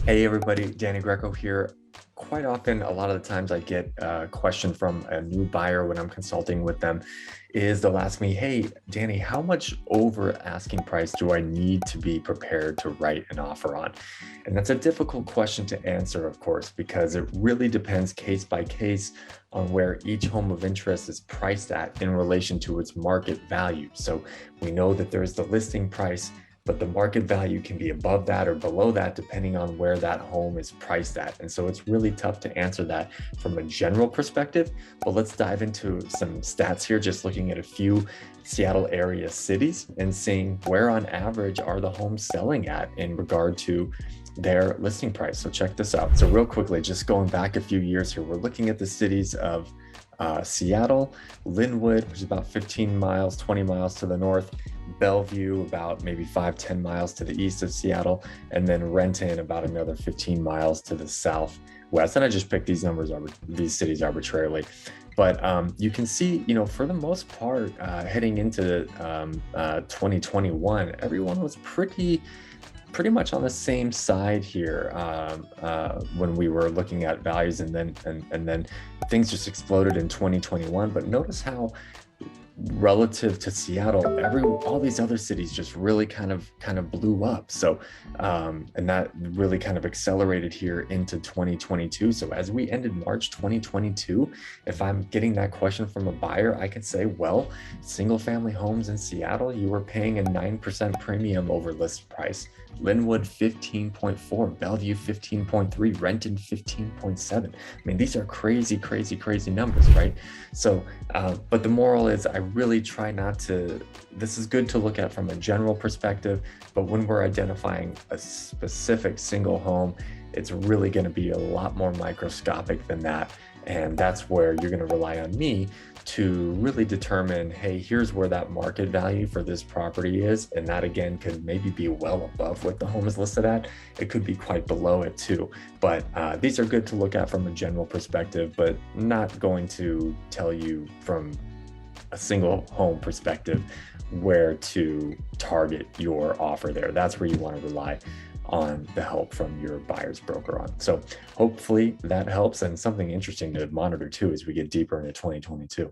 Hey everybody, Danny Greco here. Quite often, a lot of the times I get a question from a new buyer when I'm consulting with them is they'll ask me, hey, Danny, how much over asking price do I need to be prepared to write an offer on? And that's a difficult question to answer, of course, because it really depends case by case on where each home of interest is priced at in relation to its market value. So we know that there's the listing price, but the market value can be above that or below that depending on where that home is priced at. And so it's really tough to answer that from a general perspective. But let's dive into some stats here, just looking at a few Seattle area cities and seeing where on average are the homes selling at in regard to their listing price. So check this out. So real quickly, just going back a few years here, we're looking at the cities of Seattle, Linwood, which is about 15 miles, 20 miles to the north, Bellevue, about maybe 5-10 miles to the east of Seattle, and then Renton, about another 15 miles to the southwest. And I just picked these numbers, these cities arbitrarily. But you can see, for the most part, heading into 2021, everyone was pretty much on the same side here when we were looking at values, and then things just exploded in 2021. But notice how relative to Seattle, all these other cities just really kind of blew up. So and that really kind of accelerated here into 2022. So as we ended March 2022, if I'm getting that question from a buyer, I can say, well, single family homes in Seattle, you were paying a 9% premium over list price. Linwood 15.4, Bellevue 15.3, Renton 15.7. I mean, these are crazy, crazy, crazy numbers, right? So, but the moral is I really try not to, this is good to look at from a general perspective, but when we're identifying a specific single home, it's really going to be a lot more microscopic than that. And that's where you're going to rely on me to really determine, hey, here's where that market value for this property is. And that again could maybe be well above what the home is listed at. It could be quite below it too. But these are good to look at from a general perspective, but not going to tell you from a single home perspective where to target your offer there. That's where you want to rely on the help from your buyer's broker on. So hopefully that helps, and something interesting to monitor too as we get deeper into 2022.